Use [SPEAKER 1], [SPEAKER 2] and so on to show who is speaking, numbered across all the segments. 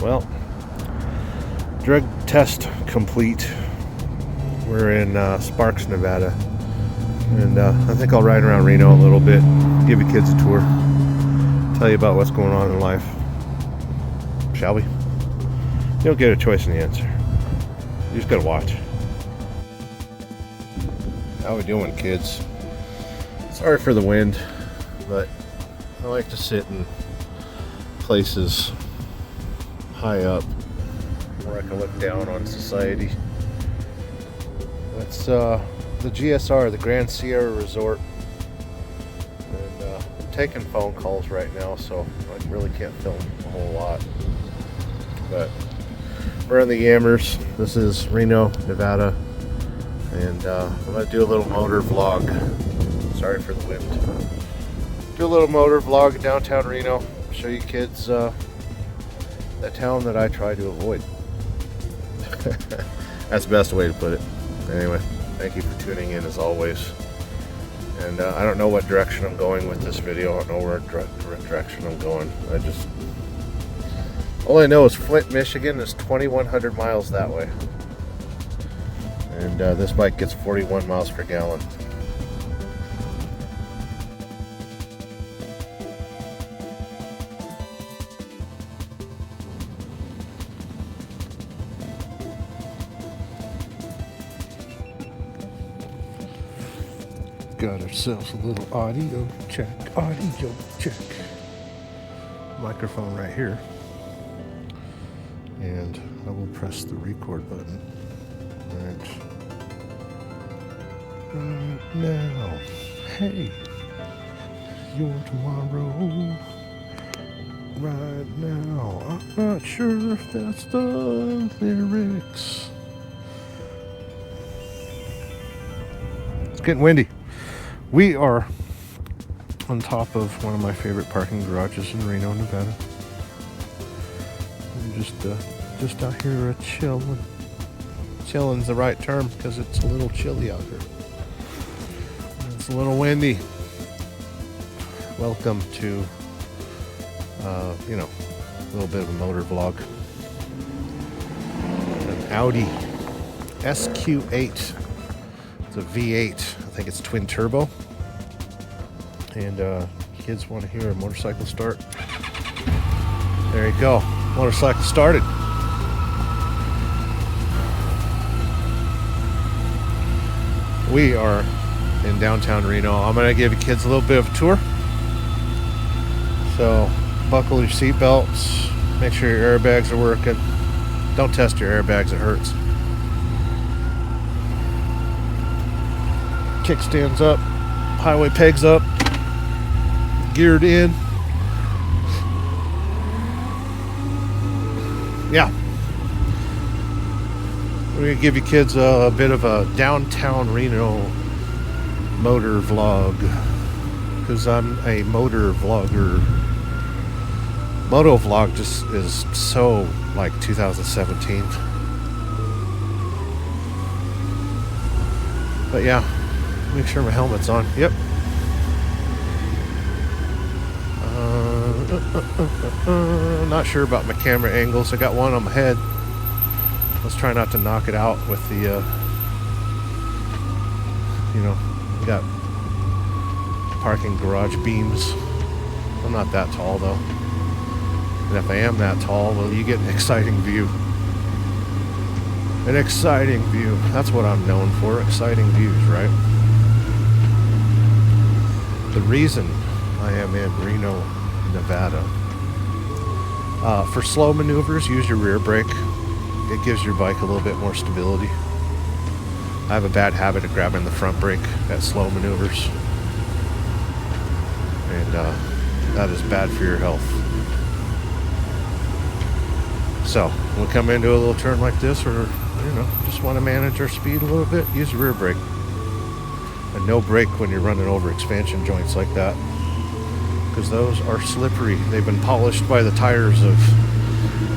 [SPEAKER 1] Well, drug test complete. We're in Sparks, Nevada. And I think I'll ride around Reno a little bit, give you kids a tour, tell you about what's going on in life. Shall we? You don't get a choice in the answer. You just gotta watch. How we doing, kids? Sorry for the wind, but I like to sit in places high up where I can look down on society. That's the GSR, the Grand Sierra Resort. And I'm taking phone calls right now, so I really can't film a whole lot. But we're in the Yammers. This is Reno, Nevada. And I'm going to do a little motor vlog. Sorry for the wind. Do a little motor vlog in downtown Reno. Show you kids the town that I try to avoid. That's the best way to put it. Anyway, thank you for tuning in as always. And I don't know what direction I'm going with this video. I don't know where direction I'm going. All I know is Flint, Michigan is 2,100 miles that way. And this bike gets 41 miles per gallon. Got ourselves a little audio check. Microphone right here. And I will press the record button right now. Hey, your tomorrow right now. I'm not sure if that's the lyrics. It's getting windy. We are on top of one of my favorite parking garages in Reno, Nevada. We're just out here chilling. Chilling's the right term because it's a little chilly out here. It's a little windy. Welcome to, a little bit of a motor vlog. An Audi SQ8. It's a V8. I think it's twin turbo. And kids want to hear a motorcycle start. There you go. Motorcycle started. We are in downtown Reno. I'm going to give you kids a little bit of a tour. So buckle your seatbelts. Make sure your airbags are working. Don't test your airbags, it hurts. Kickstands up, highway pegs up, geared in. Yeah. We're going to give you kids a bit of a downtown Reno motor vlog because I'm a motor vlogger. Moto vlog just is so like 2017. But yeah. Make sure my helmet's on. Yep. Not sure about my camera angles. I got one on my head. Let's try not to knock it out with the, we got parking garage beams. I'm not that tall though. And if I am that tall, well, you get an exciting view. An exciting view. That's what I'm known for. Exciting views, right? The reason I am in Reno, Nevada, for slow maneuvers, use your rear brake. It gives your bike a little bit more stability. I have a bad habit of grabbing the front brake at slow maneuvers, and that is bad for your health. So when we come into a little turn like this, or just want to manage our speed a little bit, use the rear brake. And no brake when you're running over expansion joints like that, because those are slippery. They've been polished by the tires of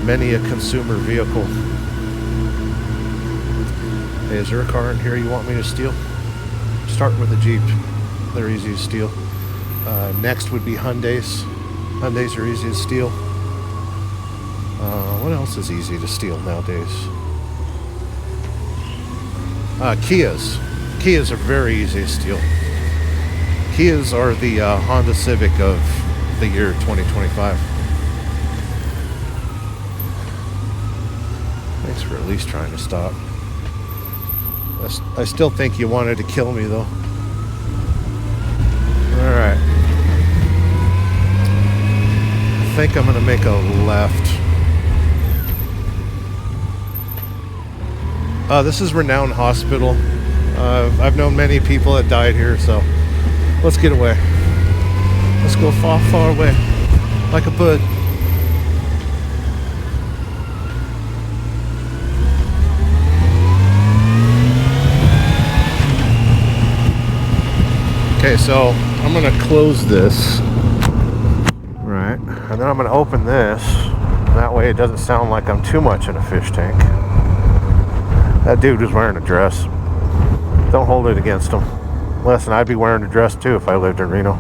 [SPEAKER 1] many a consumer vehicle. Hey, is there a car in here you want me to steal? Starting with a Jeep. They're easy to steal. Next would be Hyundais. Hyundais are easy to steal. What else is easy to steal nowadays? Kias. Kias are very easy to steal. Kias are the Honda Civic of the year 2025. Thanks for at least trying to stop. I still think you wanted to kill me though. Alright. I think I'm going to make a left. This is Reno Hospital. I've known many people that died here, so let's get away. Let's go far, far away, like a bird. Okay, so I'm gonna close this, right, and then I'm gonna open this. That way it doesn't sound like I'm too much in a fish tank. That dude was wearing a dress. Don't hold it against him. Listen, I'd be wearing a dress too if I lived in Reno.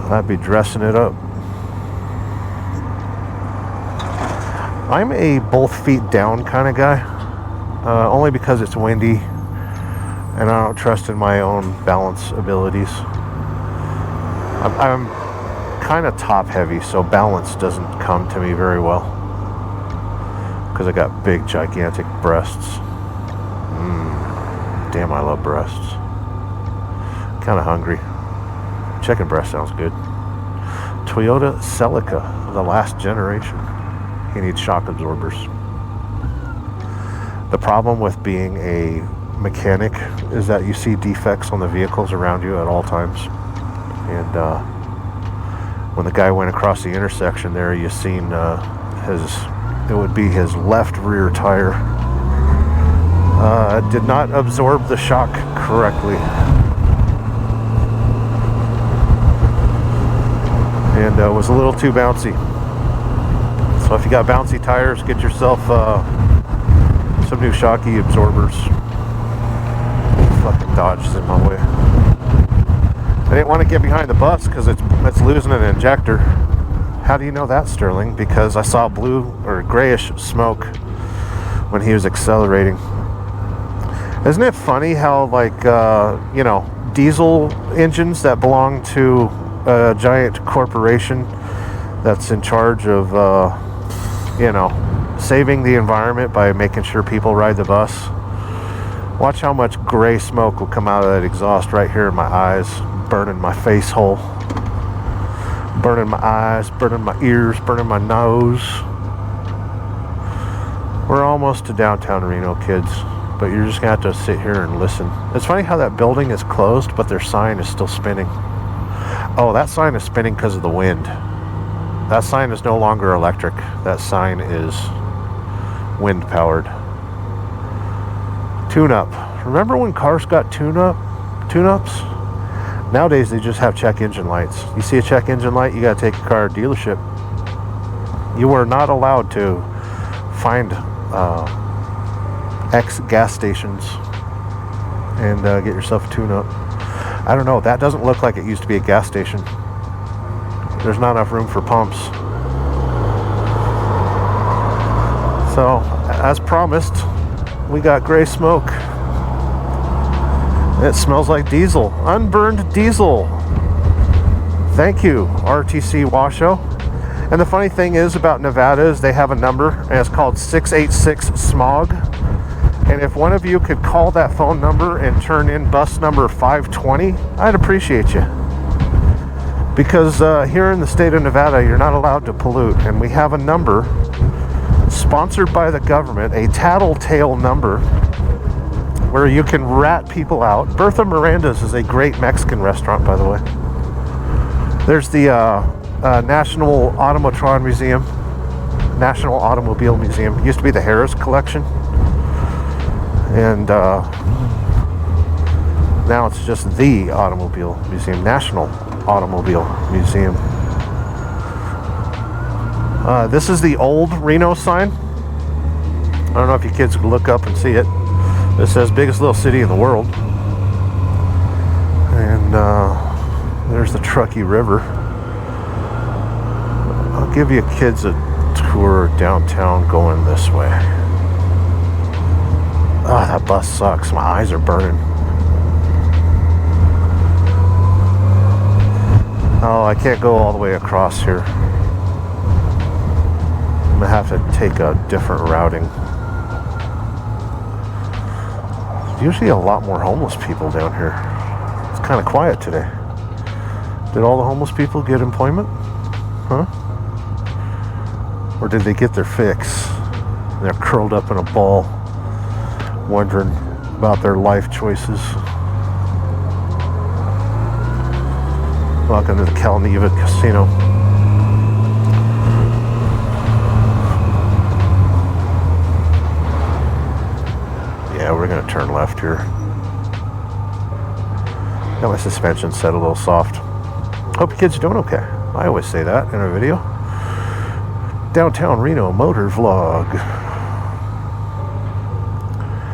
[SPEAKER 1] I'd be dressing it up. I'm a both feet down kind of guy, only because it's windy and I don't trust in my own balance abilities. I'm kind of top heavy, so balance doesn't come to me very well because I got big, gigantic breasts. Damn, I love breasts. Kind of hungry. Chicken breast sounds good. Toyota Celica, the last generation. He needs shock absorbers. The problem with being a mechanic is that you see defects on the vehicles around you at all times. And when the guy went across the intersection there, you seen it would be his left rear tire. Did not absorb the shock correctly. And was a little too bouncy. So if you got bouncy tires, get yourself some new shocky absorbers. Fucking Dodge is in my way. I didn't want to get behind the bus because it's losing an injector. How do you know that, Sterling? Because I saw blue or grayish smoke when he was accelerating. Isn't it funny how, like, diesel engines that belong to a giant corporation that's in charge of, saving the environment by making sure people ride the bus? Watch how much gray smoke will come out of that exhaust right here in my eyes, burning my face hole, burning my eyes, burning my ears, burning my nose. We're almost to downtown Reno, kids. But you're just gonna have to sit here and listen. It's funny how that building is closed, but their sign is still spinning. Oh, that sign is spinning because of the wind. That sign is no longer electric. That sign is wind powered. Tune-up. Remember when cars got tune-ups? Nowadays they just have check engine lights. You see a check engine light, you gotta take your car to a dealership. You are not allowed to find X gas stations and get yourself a tune-up. I don't know, that doesn't look like it used to be a gas station. There's not enough room for pumps. So, as promised, we got gray smoke. It smells like diesel. Unburned diesel. Thank you, RTC Washoe. And the funny thing is about Nevada is they have a number, and it's called 686 SMOG. And if one of you could call that phone number and turn in bus number 520, I'd appreciate you. Because here in the state of Nevada, you're not allowed to pollute. And we have a number sponsored by the government, a tattletale number, where you can rat people out. Bertha Miranda's is a great Mexican restaurant, by the way. There's the National Automotron Museum, National Automobile Museum. It used to be the Harris Collection. And now it's just the Automobile Museum, National Automobile Museum. This is the old Reno sign. I don't know if you kids can look up and see it. It says biggest little city in the world. And there's the Truckee River. I'll give you kids a tour downtown going this way. Oh, that bus sucks. My eyes are burning. Oh, I can't go all the way across here. I'm gonna have to take a different routing. There's usually a lot more homeless people down here. It's kind of quiet today. Did all the homeless people get employment? Huh? Or did they get their fix? And they're curled up in a ball, wondering about their life choices. Welcome to the Calneva Casino. Yeah, we're gonna turn left here. Got my suspension set a little soft. Hope you kids are doing okay. I always say that in a video. Downtown Reno Motorvlog.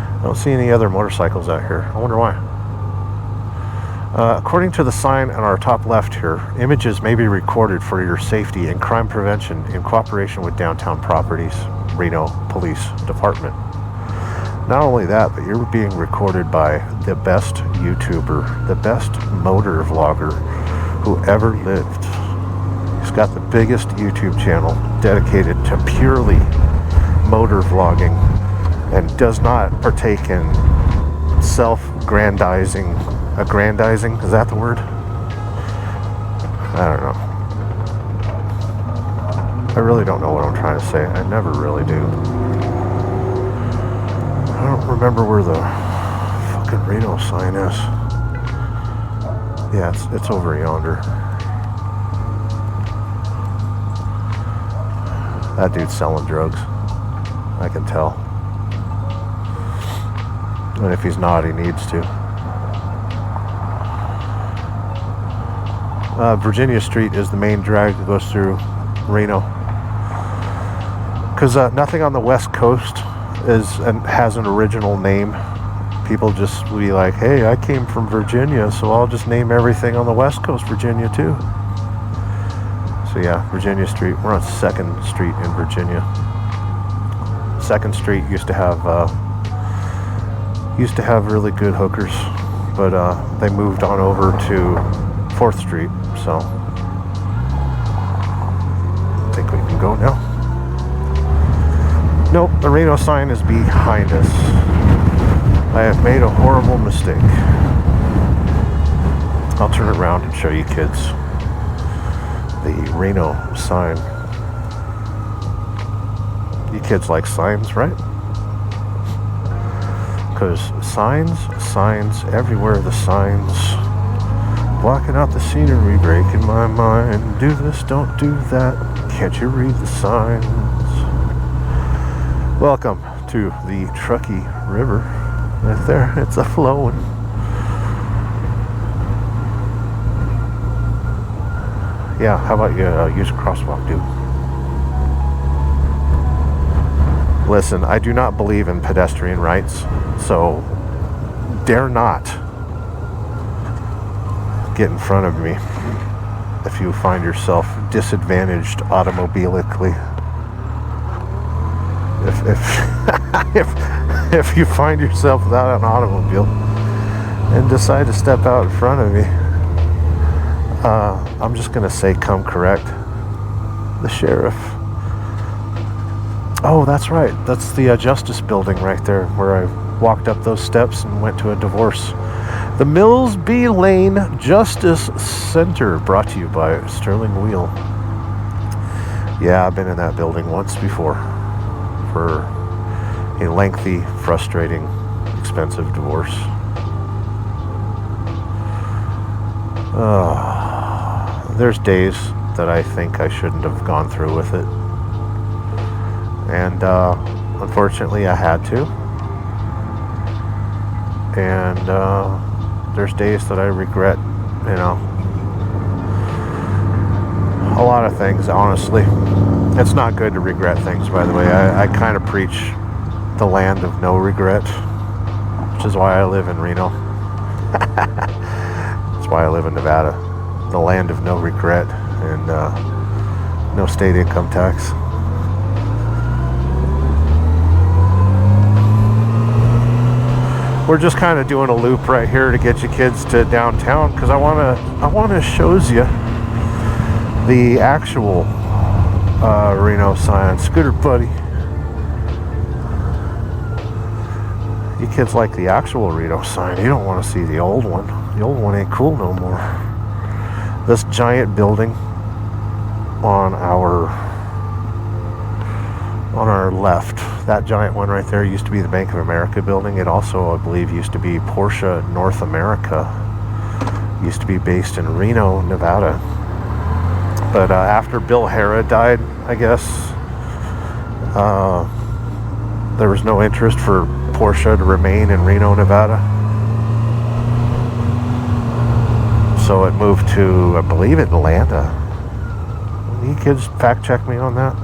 [SPEAKER 1] I don't see any other motorcycles out here. I wonder why. According to the sign on our top left here, images may be recorded for your safety and crime prevention in cooperation with Downtown Properties, Reno Police Department. Not only that, but you're being recorded by the best YouTuber, the best motor vlogger who ever lived. He's got the biggest YouTube channel dedicated to purely motor vlogging and does not partake in self-aggrandizing. Aggrandizing? Is that the word? I don't know. I really don't know what I'm trying to say. I never really do. I don't remember where the fucking Reno sign is. Yeah, it's over yonder. That dude's selling drugs. I can tell. And if he's not, he needs to. Virginia Street is the main drag that goes through Reno. Because nothing on the West Coast has an original name. People just be like, hey, I came from Virginia, so I'll just name everything on the West Coast Virginia too. So yeah, Virginia Street. We're on 2nd Street in Virginia. 2nd Street used to have really good hookers, but they moved on over to 4th Street, so I think we can go now. Nope, the Reno sign is behind us. I have made a horrible mistake. I'll turn it around and show you kids the Reno sign. You kids like signs, right? Because signs, everywhere the signs. Blocking out the scenery, breaking my mind. Do this, don't do that. Can't you read the signs? Welcome to the Truckee River. Right there, it's a flowing. Yeah, how about you use a crosswalk, dude? Listen, I do not believe in pedestrian rights, so dare not get in front of me if you find yourself disadvantaged automobilically. If you find yourself without an automobile and decide to step out in front of me, I'm just gonna say come correct the sheriff. Oh, that's right, that's the Justice Building right there where I walked up those steps and went to a divorce. The Mills B. Lane Justice Center, brought to you by Sterling Wheel. Yeah, I've been in that building once before for a lengthy, frustrating, expensive divorce. There's days that I think I shouldn't have gone through with it. And unfortunately I had to. And there's days that I regret, you know, a lot of things, honestly. It's not good to regret things, by the way. I kind of preach the land of no regret, which is why I live in Reno. That's why I live in Nevada. The land of no regret and no state income tax. we're just kind of doing a loop right here to get you kids to downtown, because I want to shows you the actual Reno sign. Scooter buddy, you kids like the actual Reno sign. You don't want to see the old one. The old one ain't cool no more. This giant building on our left, that giant one right there, used to be the Bank of America building. It also, I believe, used to be Porsche North America. Used to be based in Reno, Nevada. But after Bill Harrah died, I guess, there was no interest for Porsche to remain in Reno, Nevada. So it moved to, I believe, Atlanta. You kids fact check me on that?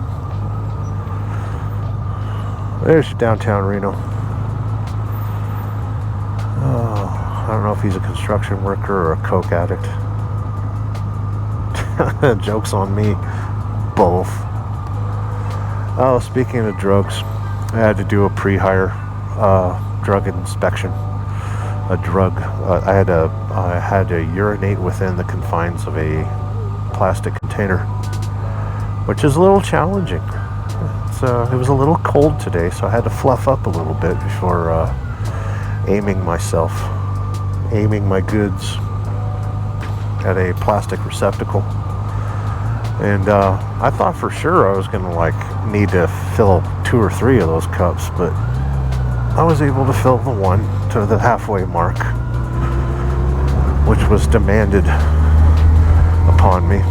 [SPEAKER 1] There's downtown Reno. Oh, I don't know if he's a construction worker or a coke addict. Joke's on me. Both. Oh, speaking of drugs, I had to do a pre-hire drug inspection. I had to urinate within the confines of a plastic container, which is a little challenging. It was a little cold today, so I had to fluff up a little bit before aiming my goods at a plastic receptacle. And I thought for sure I was gonna need to fill 2 or 3 of those cups, but I was able to fill the one to the halfway mark, which was demanded upon me.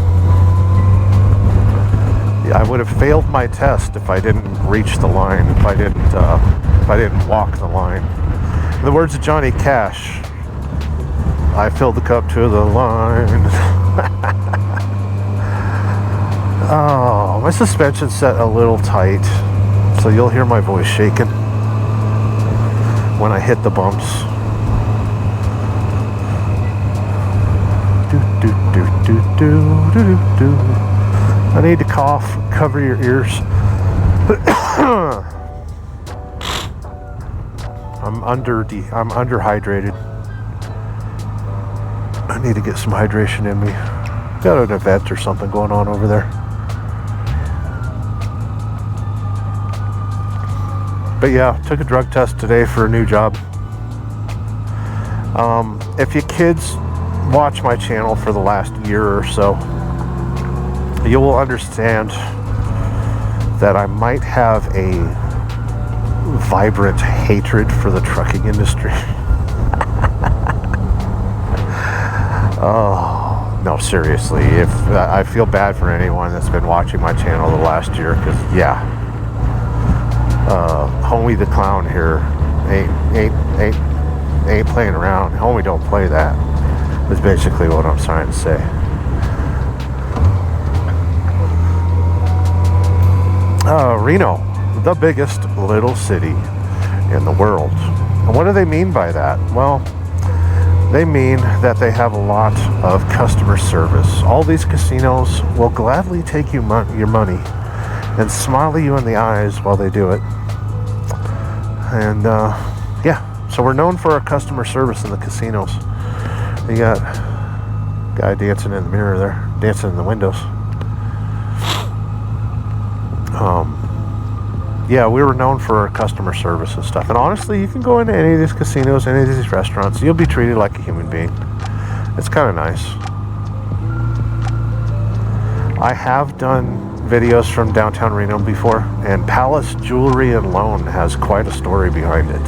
[SPEAKER 1] I would have failed my test if I didn't reach the line, if I didn't walk the line. In the words of Johnny Cash, I filled the cup to the line. Oh, my suspension's set a little tight, so you'll hear my voice shaking when I hit the bumps. Do do do do do do do. I need to cough. Cover your ears. I'm underhydrated. I need to get some hydration in me. Got an event or something going on over there. But yeah, took a drug test today for a new job. If you kids watch my channel for the last year or so, you will understand that I might have a vibrant hatred for the trucking industry. Oh, no, seriously. If I feel bad for anyone that's been watching my channel the last year, because yeah, Homie the Clown here ain't playing around. Homie don't play that. Is basically what I'm trying to say. Reno, the biggest little city in the world. And what do they mean by that? Well, they mean that they have a lot of customer service. All these casinos will gladly take your money and smile at you in the eyes while they do it. And yeah, so we're known for our customer service in the casinos. You got a guy dancing in the mirror there, dancing in the windows. Yeah, we were known for our customer service and stuff. And honestly, you can go into any of these casinos, any of these restaurants, and you'll be treated like a human being. It's kind of nice. I have done videos from downtown Reno before, and Palace Jewelry and Loan has quite a story behind it.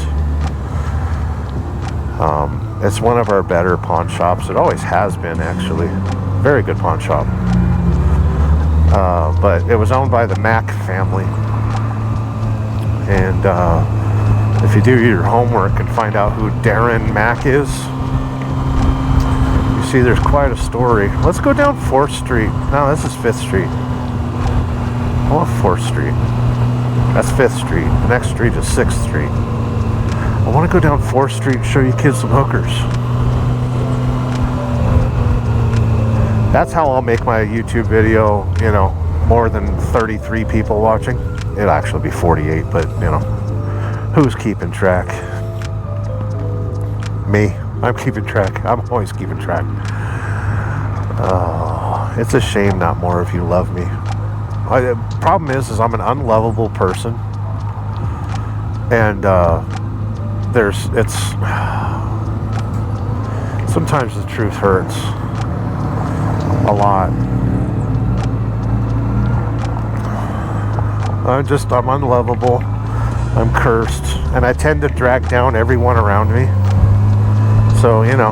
[SPEAKER 1] It's one of our better pawn shops. It always has been, actually. Very good pawn shop. But it was owned by the Mack family. And if you do your homework and find out who Darren Mack is, you see there's quite a story. Let's go down 4th Street. No, this is 5th Street. I want 4th Street. That's 5th Street. The next street is 6th Street. I want to go down 4th Street and show you kids some hookers. That's how I'll make my YouTube video, you know, more than 33 people watching. It'll actually be 48, but, you know, who's keeping track? Me. I'm keeping track. I'm always keeping track. It's a shame not more of you love me. The problem is I'm an unlovable person. And sometimes the truth hurts a lot. I'm unlovable. I'm cursed, and I tend to drag down everyone around me. So, you know,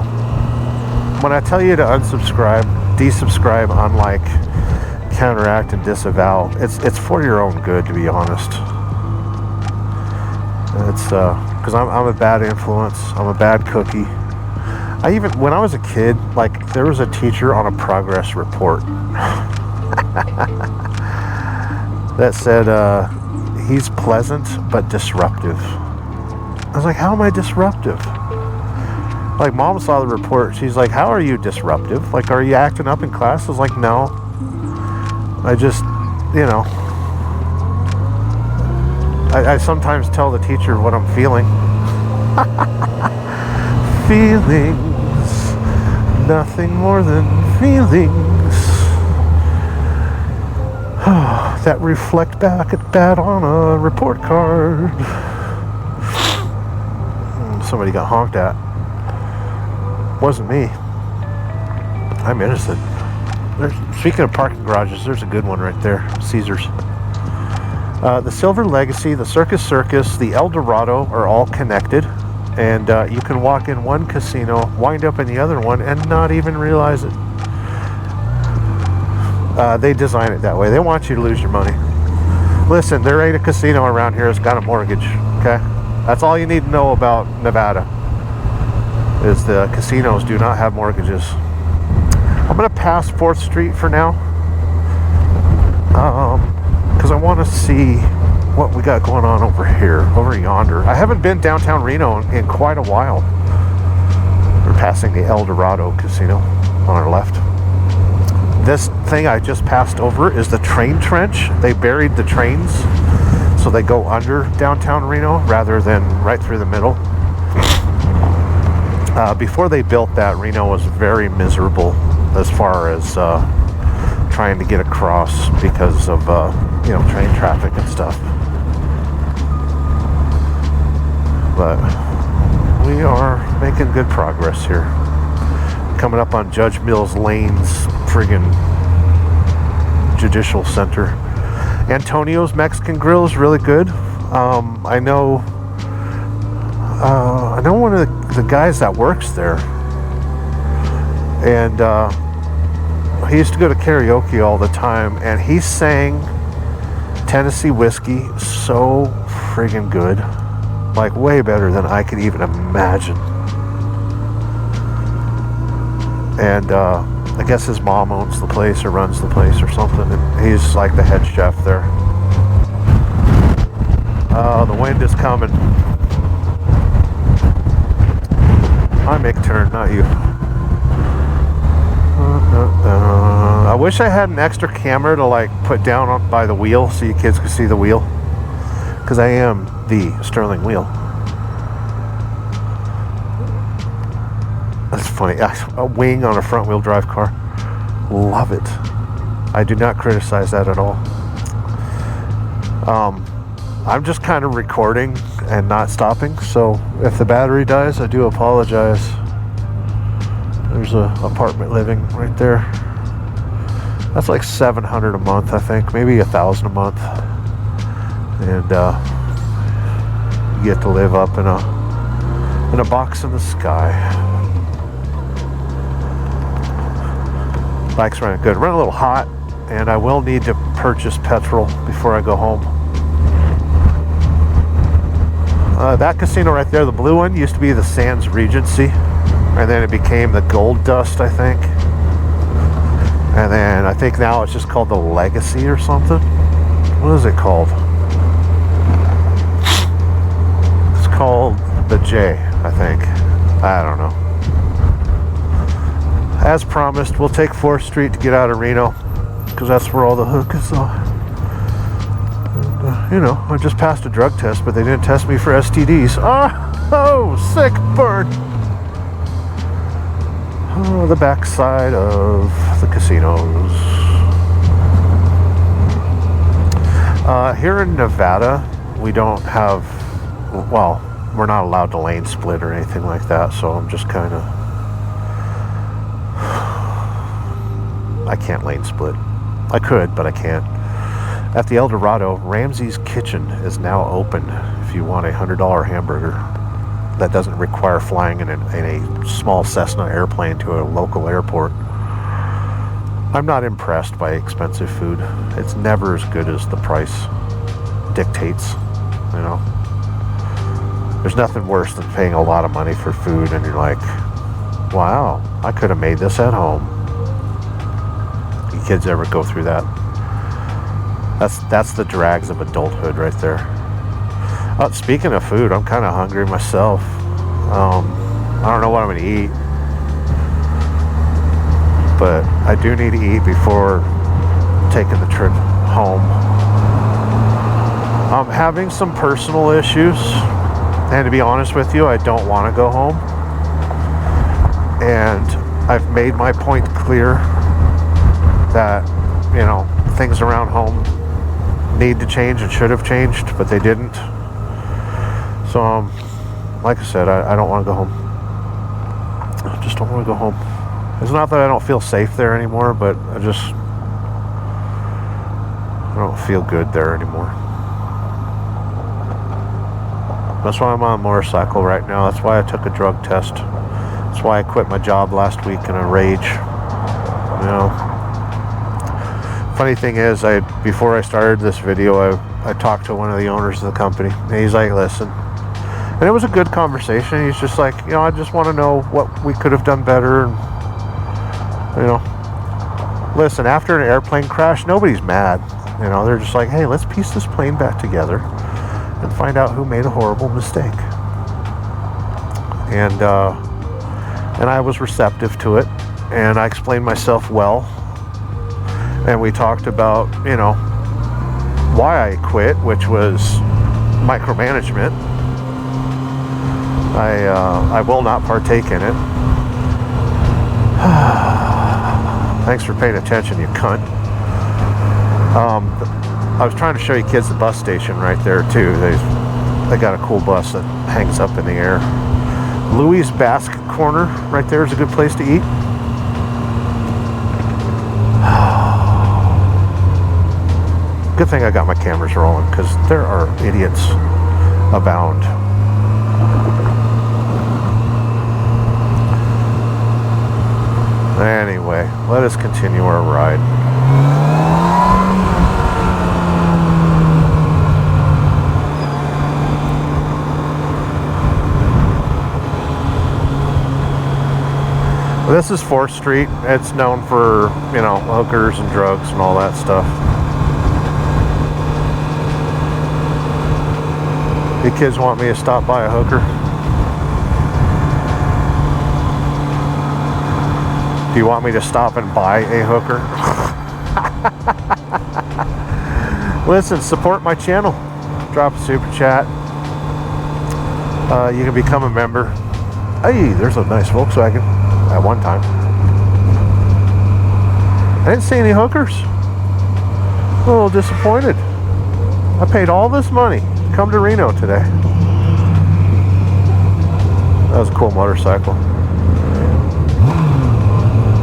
[SPEAKER 1] when I tell you to unsubscribe, desubscribe, unlike, counteract, and disavow, it's for your own good, to be honest. It's because I'm a bad influence. I'm a bad cookie. When I was a kid, like, there was a teacher on a progress report that said, he's pleasant but disruptive. I was like, how am I disruptive? Like, Mom saw the report. She's like, how are you disruptive? Like, are you acting up in class? I was like, no. I just, you know, I sometimes tell the teacher what I'm feeling. Feelings, nothing more than feelings that reflect back at that on a report card. Somebody got honked at. Wasn't me. I'm innocent. Speaking of parking garages, there's a good one right there. Caesar's. The Silver Legacy, the Circus Circus, the El Dorado are all connected. And you can walk in one casino, wind up in the other one, and not even realize it. They design it that way. They want you to lose your money. Listen, there ain't a casino around here that's got a mortgage, okay? That's all you need to know about Nevada, is the casinos do not have mortgages. I'm going to pass 4th Street for now, because I want to see what we got going on over here, over yonder. I haven't been downtown Reno in quite a while. We're passing the El Dorado Casino on our left. This thing I just passed over is the train trench. They buried the trains, so they go under downtown Reno rather than right through the middle. Before they built that, Reno was very miserable as far as trying to get across because of train traffic and stuff. But we are making good progress here. Coming up on Judge Mills Lane's friggin' Judicial Center. Antonio's Mexican Grill is really good. I know one of the guys that works there, and he used to go to karaoke all the time, and he sang Tennessee whiskey so friggin' good, like way better than I could even imagine. And I guess his mom owns the place or runs the place or something, and he's like the head chef there. The wind is coming. I make a turn, not you. I wish I had an extra camera to like put down by the wheel so you kids could see the wheel, because I am the Sterling wheel. That's funny. A wing on a front wheel drive car. Love it. I do not criticize that at all. I'm just kind of recording and not stopping, so if the battery dies, I do apologize. There's a apartment living right there. That's like $700 a month, I think, maybe $1,000 a month, and you get to live up in a box in the sky. Bike's running good. Running a little hot, and I will need to purchase petrol before I go home. That casino right there, the blue one, used to be the Sands Regency, and then it became the Gold Dust, I think. And then I think now it's just called the Legacy or something. What is it called? It's called the J, I think. I don't know. As promised, we'll take 4th Street to get out of Reno, because that's where all the hookers are. And, I just passed a drug test, but they didn't test me for STDs. Oh, sick burn. the backside of the casinos. Here in Nevada, we don't have, well, we're not allowed to lane split or anything like that, so I'm just kind of, I can't lane split. I could, but I can't. At the El Dorado, Ramsey's Kitchen is now open if you want a $100 hamburger that doesn't require flying in a small Cessna airplane to a local airport. I'm not impressed by expensive food. It's never as good as the price dictates, you know. There's nothing worse than paying a lot of money for food and you're like, wow, I could have made this at home. You kids ever go through that? That's the drags of adulthood right there. Speaking of food, I'm kind of hungry myself. I don't know what I'm going to eat, but I do need to eat before taking the trip home. I'm having some personal issues, and to be honest with you, I don't want to go home. And I've made my point clear that, you know, things around home need to change and should have changed, but they didn't. So, like I said, I don't want to go home. I just don't want to go home. It's not that I don't feel safe there anymore, but I don't feel good there anymore. That's why I'm on a motorcycle right now. That's why I took a drug test. That's why I quit my job last week in a rage. You know. Funny thing is, before I started this video, I talked to one of the owners of the company, and he's like, listen, and it was a good conversation. He's just like, you know, I just want to know what we could have done better. And, you know, listen, after an airplane crash, nobody's mad. You know, they're just like, hey, let's piece this plane back together and find out who made a horrible mistake. And I was receptive to it, and I explained myself well. And we talked about, you know, why I quit, which was micromanagement. I will not partake in it. Thanks for paying attention, you cunt. I was trying to show you kids the bus station right there too. They got a cool bus that hangs up in the air. Louis Basque Corner right there is a good place to eat. Good thing I got my cameras rolling, because there are idiots abound. Anyway, let us continue our ride. This is 4th Street. It's known for, you know, hookers and drugs and all that stuff. You kids want me to stop by a hooker? Do you want me to stop and buy a hooker? Listen, support my channel. Drop a super chat. You can become a member. Hey, there's a nice Volkswagen at one time. I didn't see any hookers. A little disappointed. I paid all this money to come to Reno today. That was a cool motorcycle.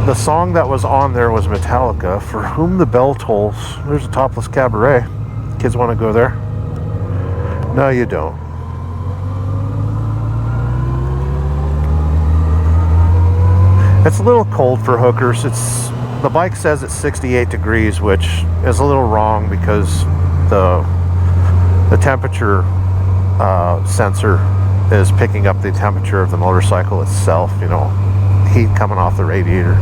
[SPEAKER 1] The song that was on there was Metallica, For Whom the Bell Tolls. There's a topless cabaret. Kids want to go there? No, you don't. It's a little cold for hookers. The bike says it's 68 degrees, which is a little wrong because the temperature sensor is picking up the temperature of the motorcycle itself, you know, heat coming off the radiator.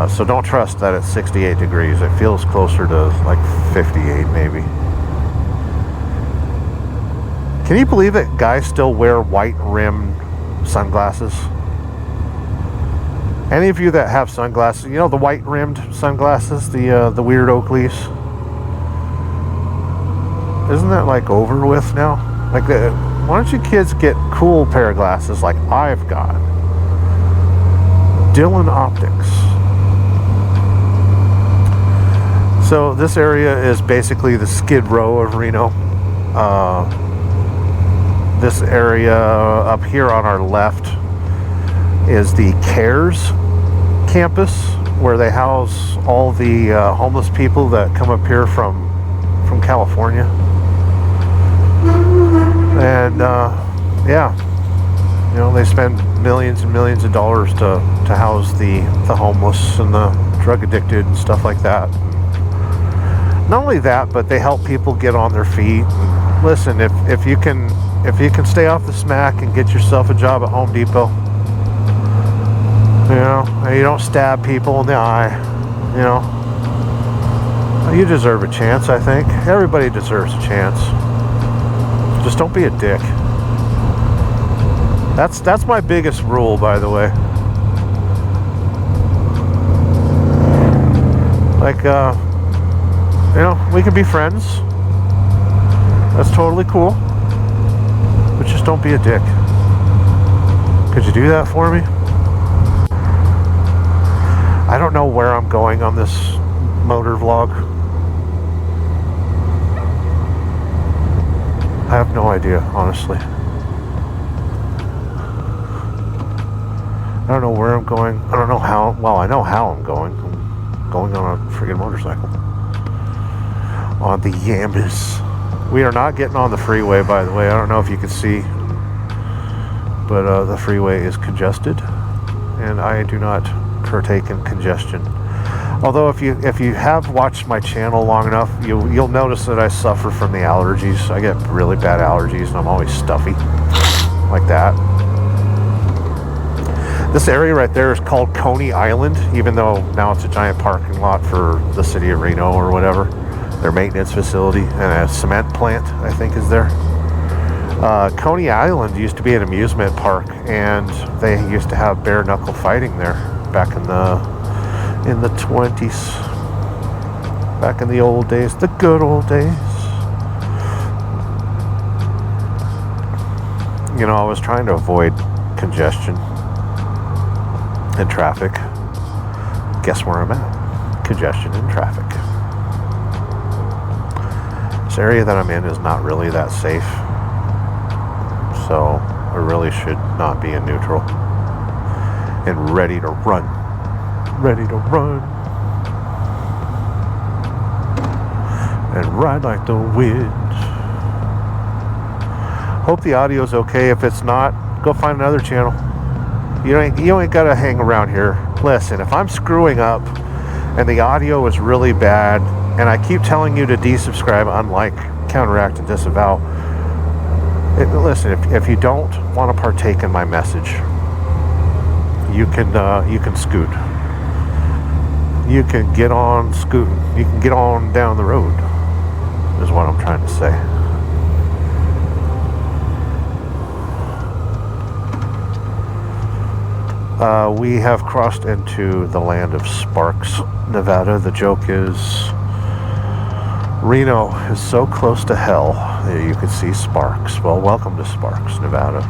[SPEAKER 1] So don't trust that it's 68 degrees. It feels closer to like 58 maybe. Can you believe that guys still wear white rimmed sunglasses? Any of you that have sunglasses, you know, the white rimmed sunglasses, the weird Oakleys? Isn't that like over with now? Like, why don't you kids get cool pair of glasses like I've got? Dillon Optics. So this area is basically the Skid Row of Reno. This area up here on our left is the CARES campus, where they house all the homeless people that come up here from California. And yeah, you know, they spend millions and millions of dollars to house the homeless and the drug addicted and stuff like that. Not only that, but they help people get on their feet. And listen, if you can stay off the smack and get yourself a job at Home Depot, you know, and you don't stab people in the eye, you know, you deserve a chance. I think everybody deserves a chance. Just don't be a dick. That's my biggest rule, by the way. Like, you know, we can be friends. That's totally cool. But just don't be a dick. Could you do that for me? I don't know where I'm going on this motor vlog. I have no idea, honestly. I don't know where I'm going. I don't know how. Well, I know how I'm going. I'm going on a friggin' motorcycle. On the Yambus. We are not getting on the freeway, by the way. I don't know if you can see, but the freeway is congested, and I do not partake in congestion. Although if you have watched my channel long enough, you'll notice that I suffer from the allergies. I get really bad allergies, and I'm always stuffy like that. This area right there is called Coney Island, even though now it's a giant parking lot for the city of Reno or whatever. Their maintenance facility and a cement plant, I think, is there. Coney Island used to be an amusement park, and they used to have bare knuckle fighting there back in the 20s, back in the old days, the good old days. You know, I was trying to avoid congestion and traffic. Guess where I'm at? Congestion and traffic. This area that I'm in is not really that safe, so I really should not be in neutral and ready to run. Ready to run and ride like the wind. Hope the audio's okay. If it's not, go find another channel. You ain't gotta hang around here. Listen, if I'm screwing up and the audio is really bad and I keep telling you to desubscribe, unlike counteract and disavow, listen, if you don't want to partake in my message, you can scoot. You can get on scooting. You can get on down the road, is what I'm trying to say. We have crossed into the land of Sparks, Nevada. The joke is Reno is so close to hell that you can see Sparks. Well, welcome to Sparks, Nevada.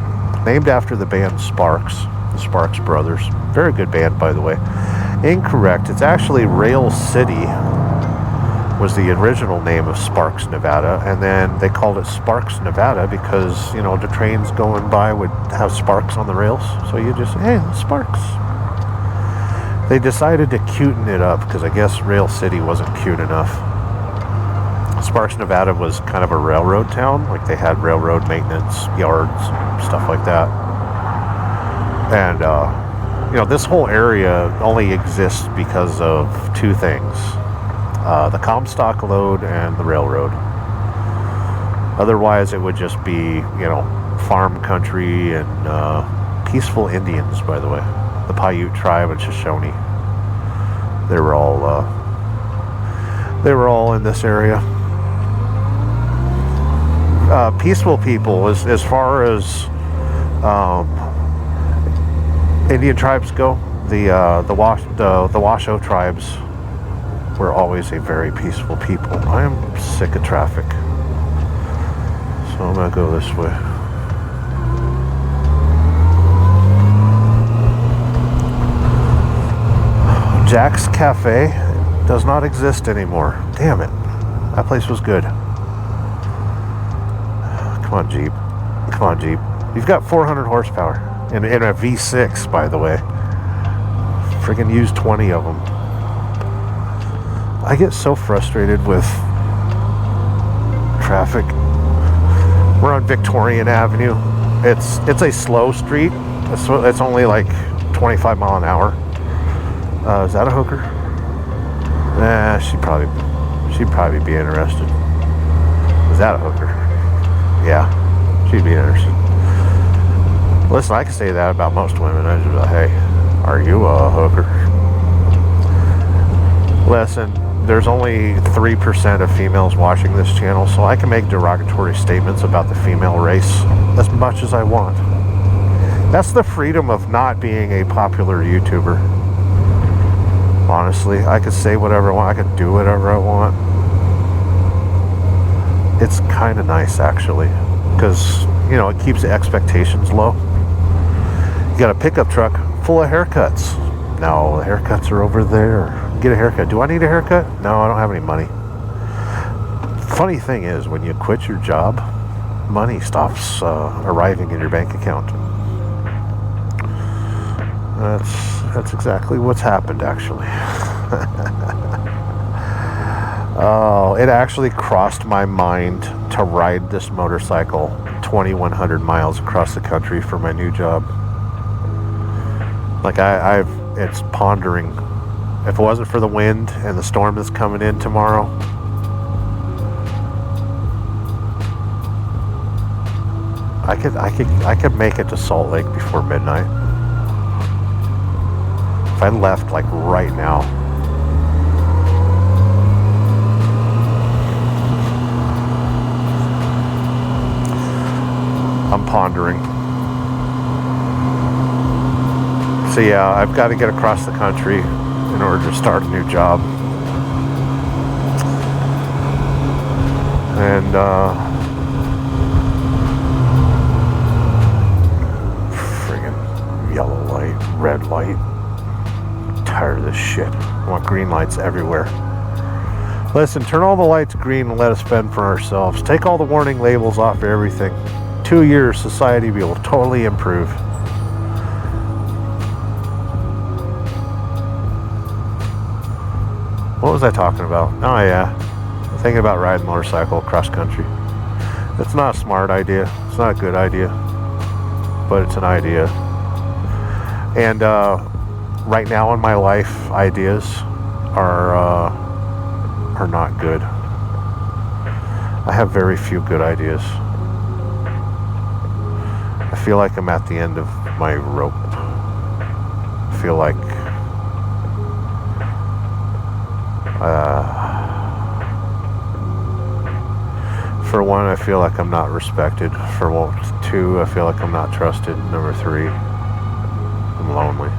[SPEAKER 1] Named after the band Sparks, the Sparks Brothers. Very good band, by the way. Incorrect. It's actually Rail City was the original name of Sparks, Nevada, and then they called it Sparks, Nevada because, you know, the trains going by would have sparks on the rails. So you just, hey, Sparks. They decided to cuten it up because I guess Rail City wasn't cute enough. Sparks, Nevada was kind of a railroad town. Like they had railroad maintenance yards, stuff like that. And, you know, this whole area only exists because of two things. The Comstock lode and the railroad. Otherwise, it would just be, you know, farm country and peaceful Indians, by the way. The Paiute tribe and Shoshone. They were all in this area. Peaceful people, as far as Indian tribes go, the Washoe tribes were always a very peaceful people. I am sick of traffic, so I'm gonna go this way. Jack's Cafe does not exist anymore. Damn it. That place was good. Come on, Jeep. Come on, Jeep. You've got 400 horsepower. In a V6, by the way. Friggin' used 20 of them. I get so frustrated with traffic. We're on Victorian Avenue. It's a slow street. It's only like 25 mile an hour. Is that a hooker? Nah, she'd probably be interested. Is that a hooker? Yeah, she'd be interested. Listen, I can say that about most women. I just be like, hey, are you a hooker? Listen, there's only 3% of females watching this channel, so I can make derogatory statements about the female race as much as I want. That's the freedom of not being a popular YouTuber. Honestly, I could say whatever I want. I could do whatever I want. It's kind of nice, actually, because, you know, it keeps the expectations low. You got a pickup truck full of haircuts. No, the haircuts are over there. Get a haircut. Do I need a haircut? No, I don't have any money. Funny thing is, when you quit your job, money stops arriving in your bank account. That's exactly what's happened, actually. Oh, it actually crossed my mind to ride this motorcycle 2,100 miles across the country for my new job. Like it's pondering. If it wasn't for the wind and the storm that's coming in tomorrow, I could make it to Salt Lake before midnight. If I left like right now. I'm pondering. So yeah, I've got to get across the country in order to start a new job. And friggin' yellow light, red light. I'm tired of this shit. I want green lights everywhere. Listen, turn all the lights green and let us fend for ourselves. Take all the warning labels off everything. 2 years, society will totally improve. What was I talking about? Oh yeah, thinking about riding a motorcycle across country. It's not a smart idea. It's not a good idea, but it's an idea. And right now in my life, ideas are not good. I have very few good ideas. I feel like I'm at the end of my rope. I feel like for one, I feel like I'm not respected. For two, I feel like I'm not trusted. Number three, I'm lonely.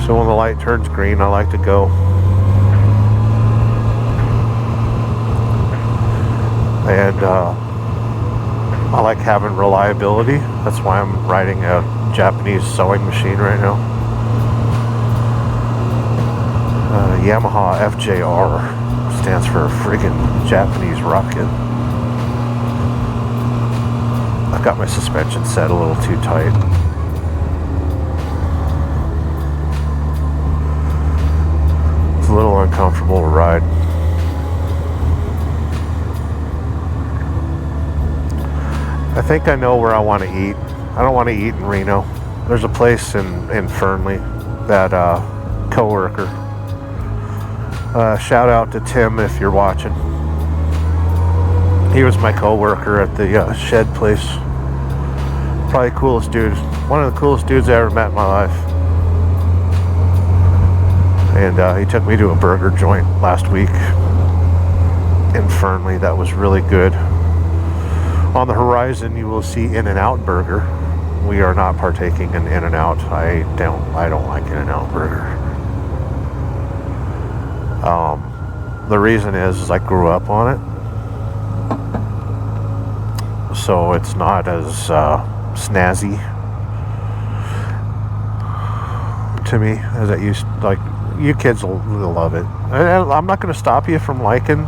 [SPEAKER 1] So when the light turns green, I like to go. And I like having reliability. That's why I'm riding a Japanese sewing machine right now. Yamaha FJR stands for friggin' Japanese rocket. I've got my suspension set a little too tight. It's a little uncomfortable to ride. I think I know where I want to eat. I don't want to eat in Reno. There's a place in Fernley that coworker. Shout out to Tim if you're watching. He was my coworker at the shed place. Probably the coolest dude. One of the coolest dudes I ever met in my life. And he took me to a burger joint last week in Fernley that was really good. On the horizon, you will see In-N-Out Burger. We are not partaking in In-N-Out. I don't like In-N-Out Burger. The reason is I grew up on it, so it's not as snazzy to me as it used. Like, you kids will love it. I'm not going to stop you from liking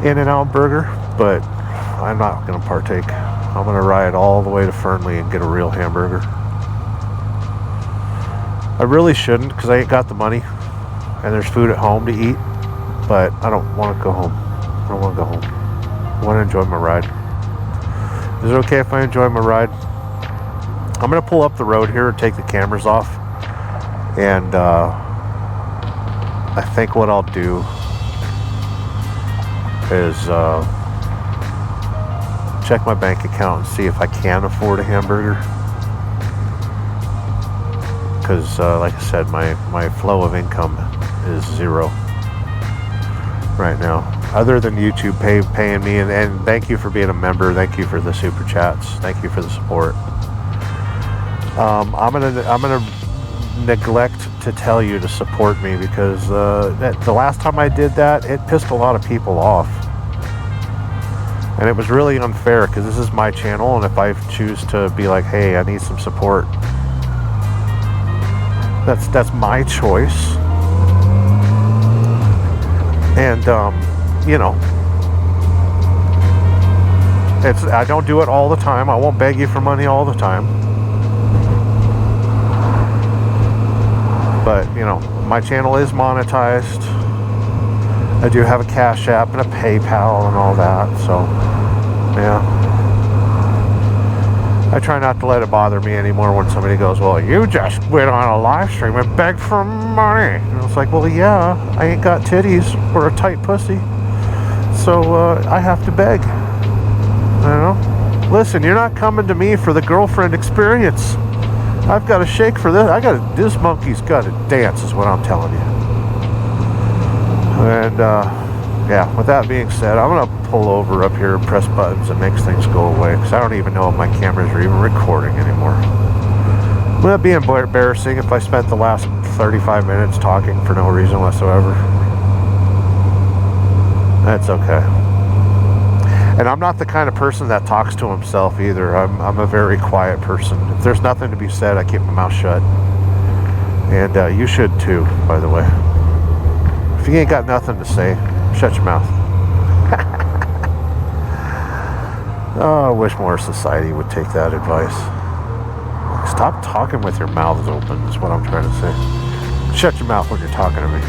[SPEAKER 1] In-N-Out Burger, but I'm not going to partake. I'm going to ride all the way to Fernley and get a real hamburger. I really shouldn't, because I ain't got the money and there's food at home to eat, but I don't want to go home. I don't want to go home. I want to enjoy my ride. Is it okay if I enjoy my ride? I'm going to pull up the road here and take the cameras off, and I think what I'll do is check my bank account and see if I can afford a hamburger. Because, like I said, my flow of income is zero right now. Other than YouTube paying me, and thank you for being a member. Thank you for the super chats. Thank you for the support. I'm gonna neglect to tell you to support me, because the last time I did that, it pissed a lot of people off. And it was really unfair, because this is my channel, and if I choose to be like, hey, I need some support, that's my choice. And you know, I don't do it all the time. I won't beg you for money all the time. But, you know, my channel is monetized. I do have a Cash App and a PayPal and all that, so yeah. I try not to let it bother me anymore when somebody goes, well, you just went on a live stream and begged for money. And it's like, well, yeah, I ain't got titties or a tight pussy, so I have to beg. I don't know. Listen, you're not coming to me for the girlfriend experience. I've got to shake for this. This monkey's got to dance, is what I'm telling you. And yeah, with that being said, I'm gonna pull over up here and press buttons that makes things go away, because I don't even know if my cameras are even recording anymore. Would that be embarrassing if I spent the last 35 minutes talking for no reason whatsoever? That's okay. And I'm not the kind of person that talks to himself either. I'm a very quiet person. If there's nothing to be said, I keep my mouth shut. And you should too, by the way. If you ain't got nothing to say, shut your mouth. Oh, I wish more society would take that advice. Stop talking with your mouths open, is what I'm trying to say. Shut your mouth when you're talking to me.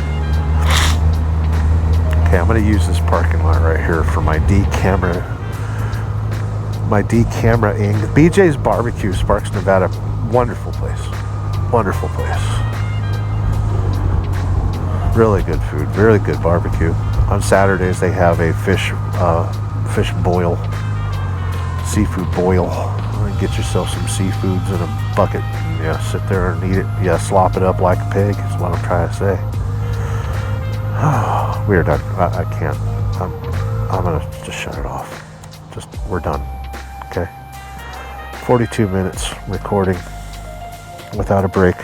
[SPEAKER 1] Okay, I'm going to use this parking lot right here for my D-camera. BJ's Barbecue, Sparks, Nevada. Wonderful place. Wonderful place. Really good food. Really good barbecue. On Saturdays they have a fish boil, seafood boil. Get yourself some seafoods in a bucket. And, yeah, sit there and eat it. Yeah, slop it up like a pig is what I'm trying to say. We're done. I can't. I'm gonna just shut it off. We're done. Okay. 42 minutes recording without a break,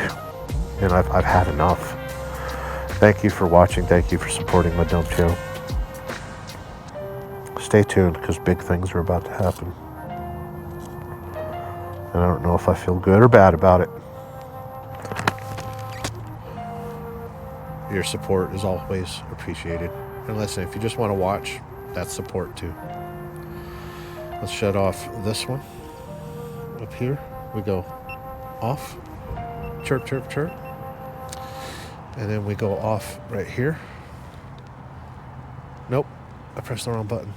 [SPEAKER 1] and I've had enough. Thank you for watching. Thank you for supporting my dump channel. Stay tuned, because big things are about to happen. And I don't know if I feel good or bad about it. Your support is always appreciated. And listen, if you just want to watch, that's support too. Let's shut off this one. Up here, we go off. Chirp, chirp, chirp. And then we go off right here. Nope, I pressed the wrong button.